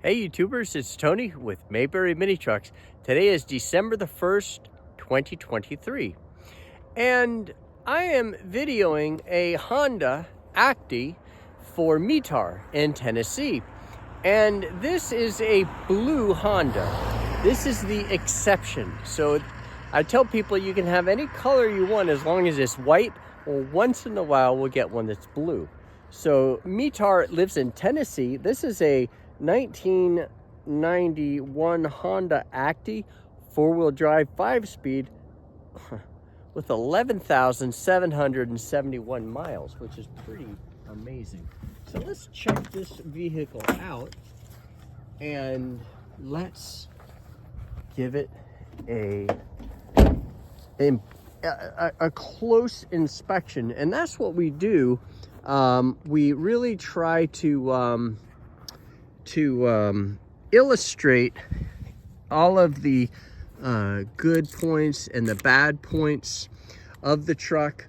Hey YouTubers, it's Tony with Mayberry Mini Trucks. Today is December the 1st, 2023. And I am videoing a Honda ACTY for Mitar in Tennessee. And this is a blue Honda. This is the exception. So I tell people you can have any color you want as long as it's white, or once in a while we'll get one that's blue. So Mitar lives in Tennessee. This is a 1991 Honda ACTY four-wheel drive 5-speed with 11,771 miles, which is pretty amazing. So let's check this vehicle out and let's give it a close inspection. And that's what we do. We really try to illustrate all of the good points and the bad points of the truck,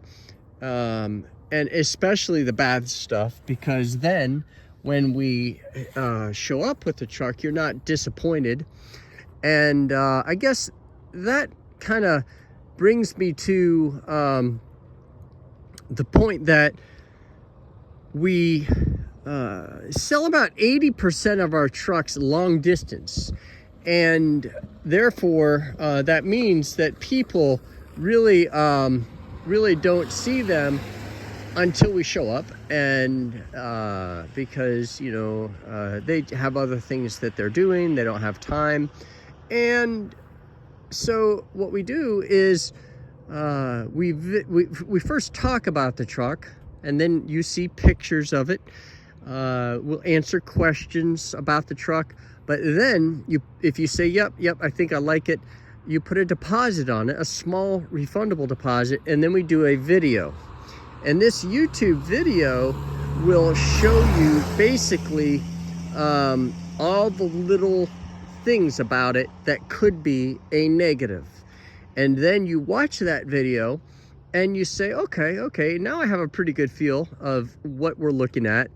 and especially the bad stuff, because then when we show up with the truck, you're not disappointed. And I guess that kind of brings me to the point that we sell about 80% of our trucks long distance, and therefore that means that people really don't see them until we show up, and because they have other things that they're doing, they don't have time. And so what we do is we first talk about the truck, and then you see pictures of it. We'll answer questions about the truck, but then if you say, yep, I think I like it, you put a deposit on it, a small refundable deposit, and then we do a video. And this YouTube video will show you basically all the little things about it that could be a negative. And then you watch that video and you say, okay, now I have a pretty good feel of what we're looking at.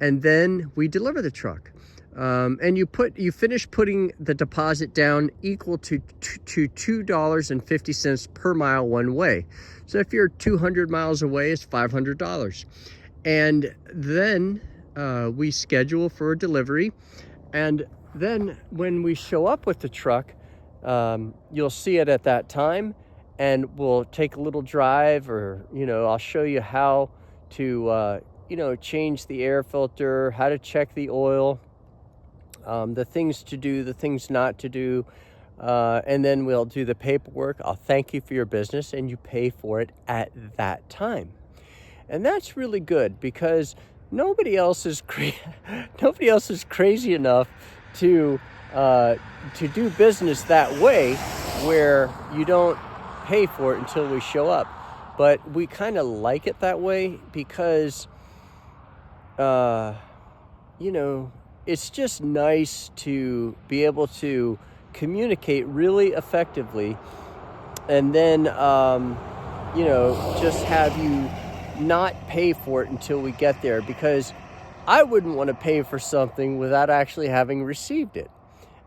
And then we deliver the truck. And you finish putting the deposit down equal to $2.50 per mile one way. So if you're 200 miles away, it's $500. And then we schedule for a delivery. And then when we show up with the truck, you'll see it at that time. And we'll take a little drive, or, I'll show you how to, change the air filter, how to check the oil, the things to do, the things not to do. And then we'll do the paperwork. I'll thank you for your business, and you pay for it at that time. And that's really good, because nobody else is crazy enough to do business that way, where you don't pay for it until we show up. But we kind of like it that way, because it's just nice to be able to communicate really effectively, and then just have you not pay for it until we get there, because I wouldn't want to pay for something without actually having received it.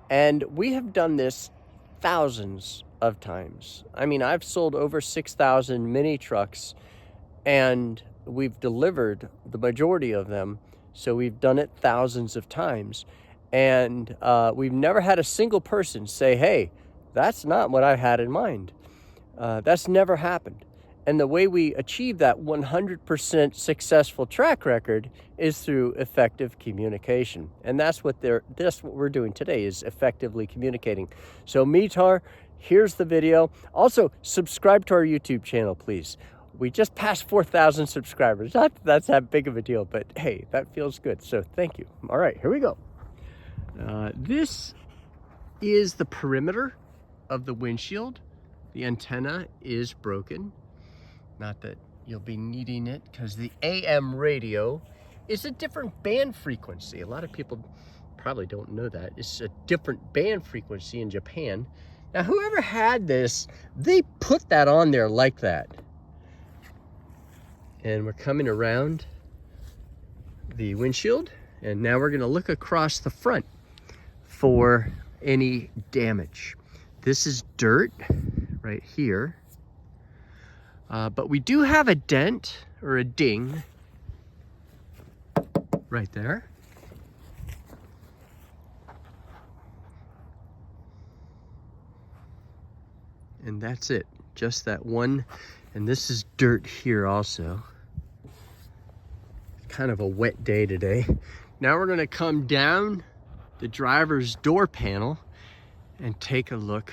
And we have done this thousands of times. I mean, I've sold over 6,000 mini trucks, and we've delivered the majority of them. So we've done it thousands of times, and we've never had a single person say, hey, that's not what I had in mind. That's never happened. And the way we achieve that 100% successful track record is through effective communication. And that's what we're doing today, is effectively communicating. So Mitar, here's the video. Also, subscribe to our YouTube channel, please. We just passed 4,000 subscribers. Not that that's that big of a deal, but hey, that feels good. So thank you. All right, here we go. This is the perimeter of the windshield. The antenna is broken. Not that you'll be needing it, because the AM radio is a different band frequency. A lot of people probably don't know that. It's a different band frequency in Japan. Now, whoever had this, they put that on there like that. And we're coming around the windshield, and now we're going to look across the front. for any damage. This is dirt right here. But we do have a dent or a ding right there. And that's it, just that one. And this is dirt here also. Kind of a wet day today. Now we're gonna come down the driver's door panel and take a look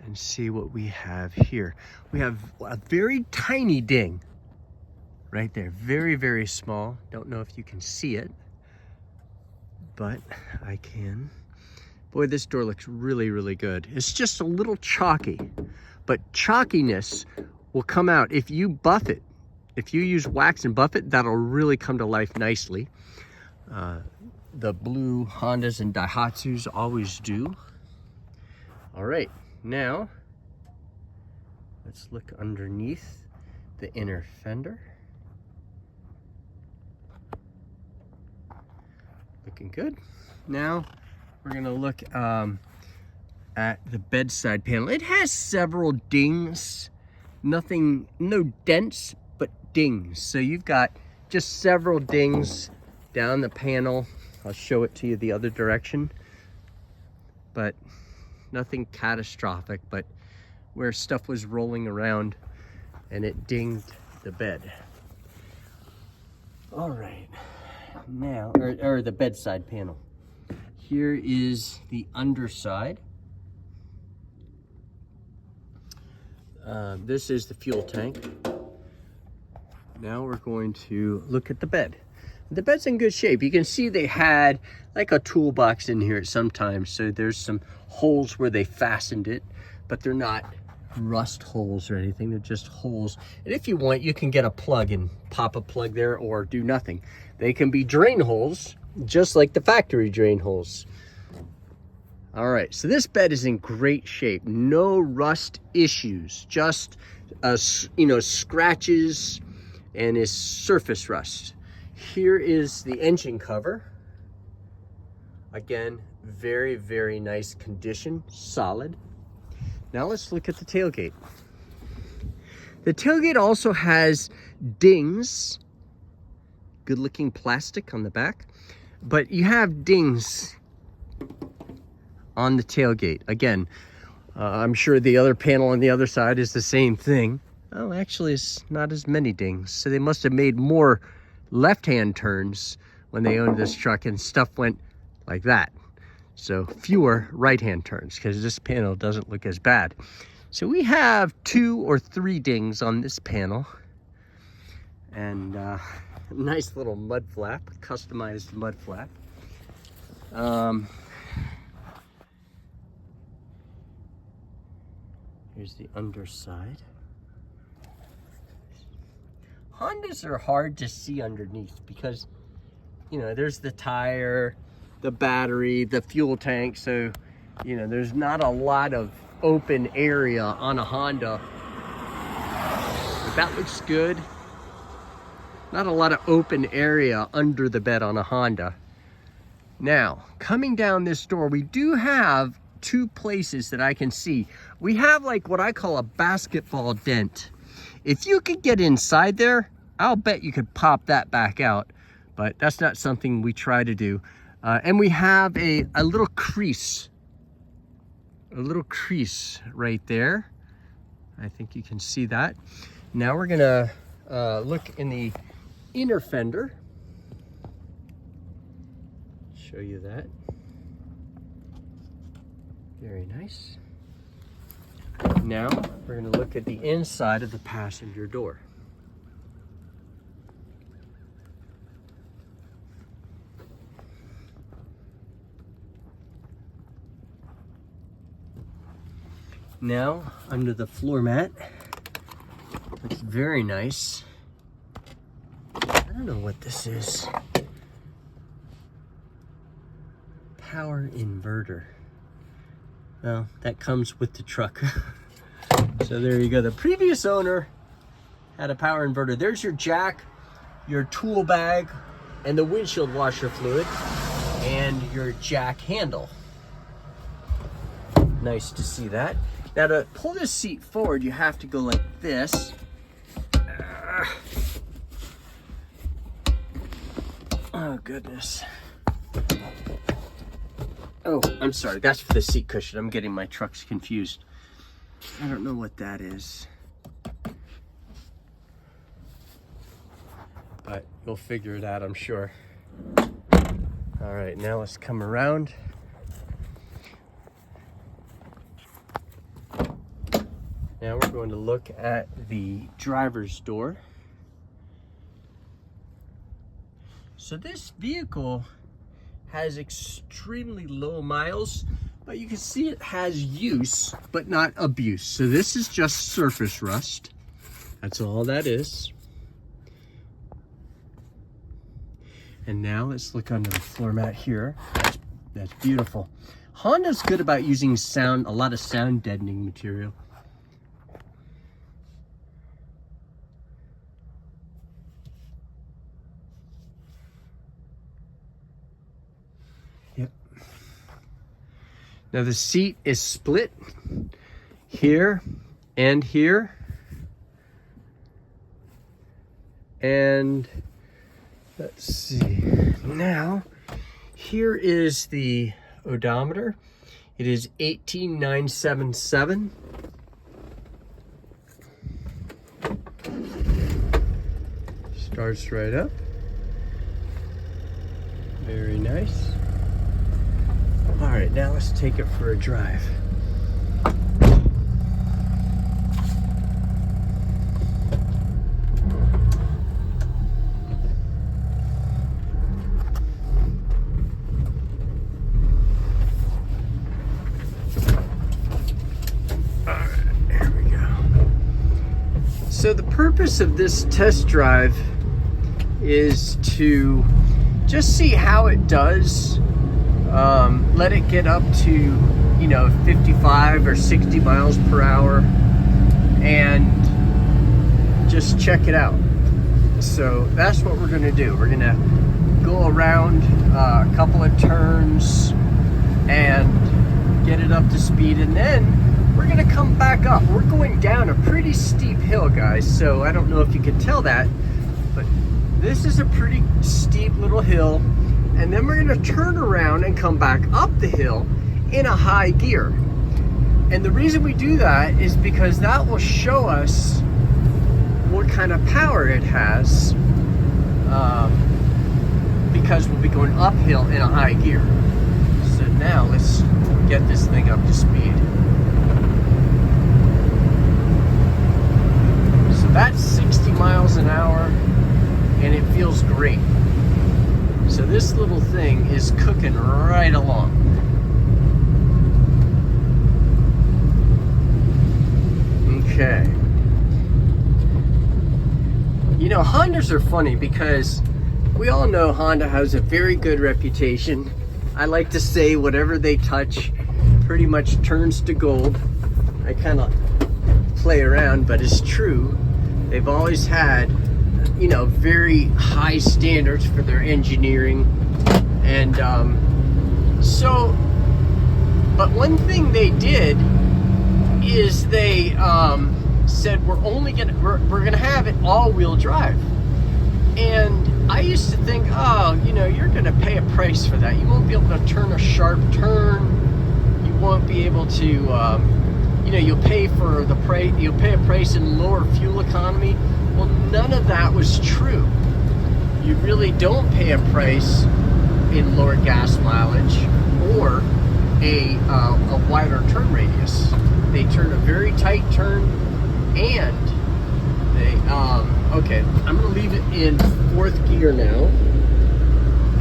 and see what we have here. We have a very tiny ding right there, very, very small. Don't know if you can see it, but I can. Boy, this door looks really, really good. It's just a little chalky, but chalkiness will come out if you buff it. If you use wax and buff it, that'll really come to life nicely. The blue Hondas and Daihatsus always do. All right, now let's look underneath the inner fender. Looking good. Now we're gonna look at the bedside panel. It has several dings, no dents, but dings. So you've got just several dings down the panel. I'll show it to you the other direction, but nothing catastrophic, but where stuff was rolling around and it dinged the bed. All right, now, or the bedside panel. Here is the underside. This is the fuel tank. Now we're going to look at the bed. The bed's in good shape. You can see they had like a toolbox in here sometimes. So there's some holes where they fastened it, but they're not rust holes or anything. They're just holes. And if you want, you can get a plug and pop a plug there or do nothing. They can be drain holes, just like the factory drain holes. All right, so this bed is in great shape. No rust issues, just scratches and is surface rust. Here is the engine cover. Again, very, very nice condition, solid. Now let's look at the tailgate. The tailgate also has dings, good looking plastic on the back, but you have dings on the tailgate. Again, I'm sure the other panel on the other side is the same thing. Oh, actually it's not as many dings. So they must have made more left-hand turns when they owned this truck and stuff went like that. So fewer right-hand turns because this panel doesn't look as bad. So we have 2 or 3 dings on this panel and nice little mud flap, customized mud flap. Here's the underside. Hondas are hard to see underneath because, you know, there's the tire, the battery, the fuel tank. So, you know, there's not a lot of open area on a Honda. But that looks good. Not a lot of open area under the bed on a Honda. Now, coming down this door, we do have 2 places that I can see. We have like what I call a basketball dent. If you could get inside there, I'll bet you could pop that back out, but that's not something we try to do. And we have a little crease right there. I think you can see that. Now we're gonna look in the inner fender. Show you that. Very nice. Now we're going to look at the inside of the passenger door. Now under the floor mat, looks very nice. I don't know what this is. Power inverter. Well, that comes with the truck. So there you go. The previous owner had a power inverter. There's your jack, your tool bag, and the windshield washer fluid. and your jack handle. Nice to see that. Now to pull this seat forward, you have to go like this. Oh goodness. Oh, I'm sorry, that's for the seat cushion. I'm getting my trucks confused. I don't know what that is, but you'll figure it out, I'm sure. All right, now let's come around. Now we're going to look at the driver's door. So this vehicle has extremely low miles, but you can see it has use, but not abuse. So this is just surface rust. That's all that is. And now let's look under the floor mat here. That's beautiful. Honda's good about using a lot of sound deadening material. Yep. Now the seat is split here and here. And let's see. Now, here is the odometer. It is 18977. Starts right up. Very nice. All right, now let's take it for a drive. So the purpose of this test drive is to just see how it does. Let it get up to, 55 or 60 miles per hour and just check it out. So that's what we're gonna do. We're gonna go around a couple of turns and get it up to speed, and then we're gonna come back up. We're going down a pretty steep hill, guys, so I don't know if you can tell that, but this is a pretty steep little hill, and then we're gonna turn around and come back up the hill in a high gear. And the reason we do that is because that will show us what kind of power it has, because we'll be going uphill in a high gear. So now let's get this thing up to speed. So that's 60 miles an hour, and it feels great. So this little thing is cooking right along. Okay. Hondas are funny because we all know Honda has a very good reputation. I like to say whatever they touch pretty much turns to gold. I kind of play around, but it's true. They've always had, very high standards for their engineering. And but one thing they did is they said we're gonna have it all-wheel drive. And I used to think, you're gonna pay a price for that. You won't be able to turn a sharp turn. You won't be able to, you'll pay for the price. You'll pay a price in lower fuel economy. Well, none of that was true. You really don't pay a price in lower gas mileage or a wider turn radius. They turn a very tight turn, and they okay, I'm gonna leave it in 4th gear now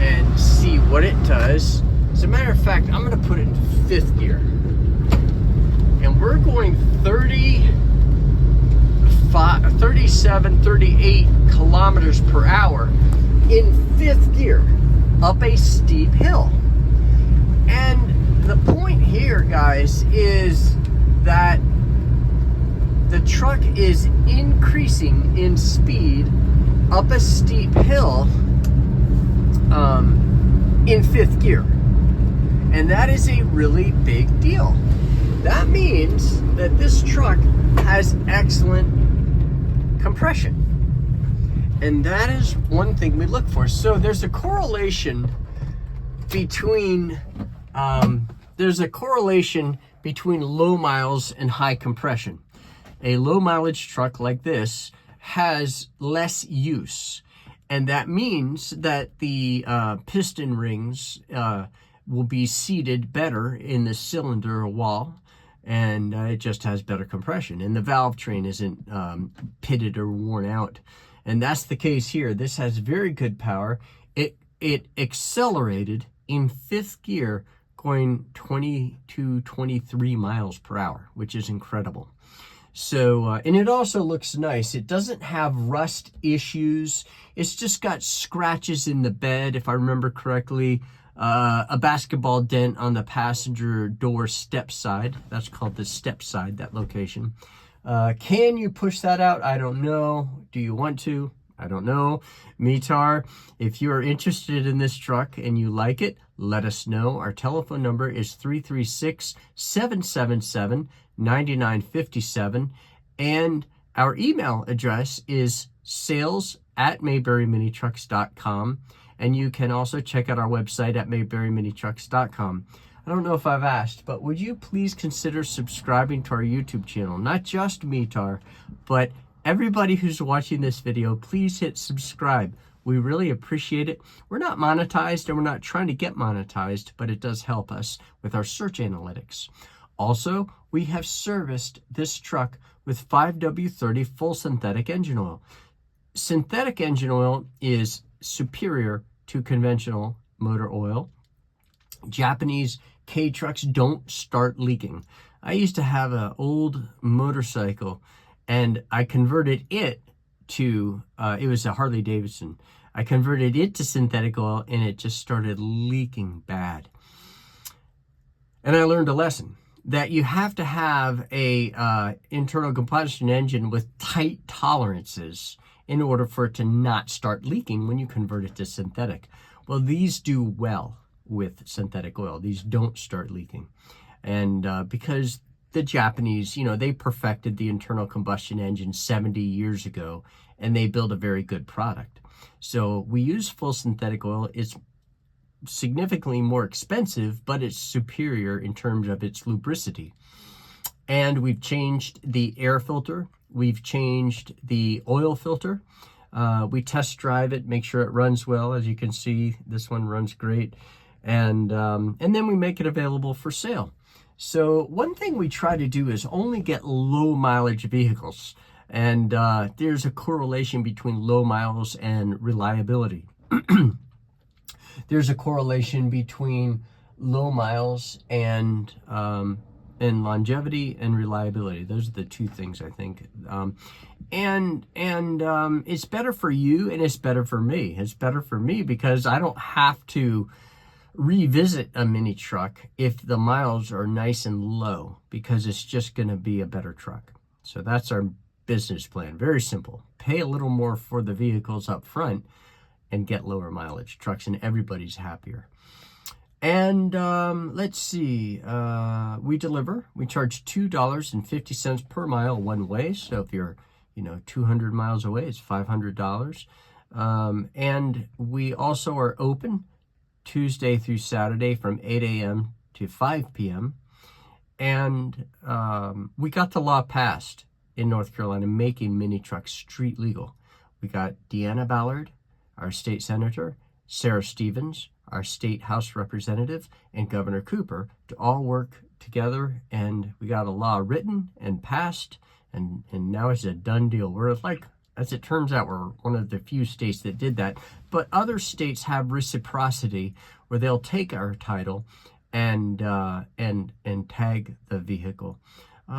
and see what it does. As a matter of fact, I'm gonna put it in 5th gear, and we're going 37, 38 kilometers per hour in 5th gear up a steep hill. And the point here, guys, is that the truck is increasing in speed up a steep hill in 5th gear. And that is a really big deal. That means that this truck has excellent compression. And that is one thing we look for. So there's a correlation between low miles and high compression. A low mileage truck like this has less use, and that means that the piston rings will be seated better in the cylinder wall, and it just has better compression, and the valve train isn't pitted or worn out. And that's the case here. This has very good power. It accelerated in 5th gear, going 20 to 23 miles per hour, which is incredible. So, and it also looks nice. It doesn't have rust issues. It's just got scratches in the bed, if I remember correctly. A basketball dent on the passenger door step side. That's called the step side, that location. Can you push that out? I don't know. Do you want to? I don't know. Mitar, if you are interested in this truck and you like it, let us know. Our telephone number is 336-777-9957. And our email address is sales@mayberryminitrucks.com. And you can also check out our website at mayberryminitrucks.com. I don't know if I've asked, but would you please consider subscribing to our YouTube channel? Not just Mitar, but everybody who's watching this video, please hit subscribe. We really appreciate it. We're not monetized and we're not trying to get monetized, but it does help us with our search analytics. Also, we have serviced this truck with 5W30 full synthetic engine oil. Synthetic engine oil is superior to conventional motor oil. Japanese K trucks don't start leaking. I used to have an old motorcycle and I converted it to, it was a Harley Davidson. I converted it to synthetic oil and it just started leaking bad. And I learned a lesson that you have to have a internal combustion engine with tight tolerances in order for it to not start leaking when you convert it to synthetic. Well, these do well with synthetic oil. These don't start leaking. And because the Japanese, they perfected the internal combustion engine 70 years ago, and they built a very good product. So we use full synthetic oil. It's significantly more expensive, but it's superior in terms of its lubricity. And we've changed the air filter. We've changed the oil filter. We test drive it, make sure it runs well. As you can see, this one runs great. And then we make it available for sale. So one thing we try to do is only get low mileage vehicles. And there's a correlation between low miles and reliability. There's a correlation between low miles and longevity and reliability. Those are the two things, I think. It's better for you and it's better for me. It's better for me because I don't have to revisit a mini truck if the miles are nice and low, because it's just going to be a better truck. So that's our business plan. Very simple. Pay a little more for the vehicles up front and get lower mileage trucks, and everybody's happier. And let's see, we deliver. We charge $2.50 per mile one way. So if you're 200 miles away, it's $500. And we also are open Tuesday through Saturday from 8 a.m. to 5 p.m. And we got the law passed in North Carolina making mini trucks street legal. We got Deanna Ballard, our state senator, Sarah Stevens, our state House representative, and Governor Cooper to all work together, and we got a law written and passed, and now it's a done deal. We're like, as it turns out, we're one of the few states that did that, but other states have reciprocity where they'll take our title and tag the vehicle.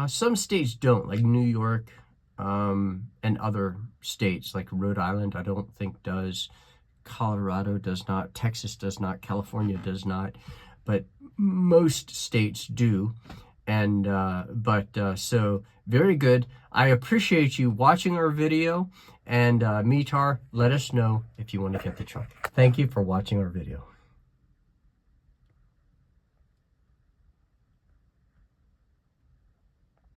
Some states don't, like New York and other states, like Rhode Island, I don't think does. Colorado does not. Texas does not. California does not. But most states do. And so very good. I appreciate you watching our video. And Mitar, let us know if you want to get the truck. Thank you for watching our video.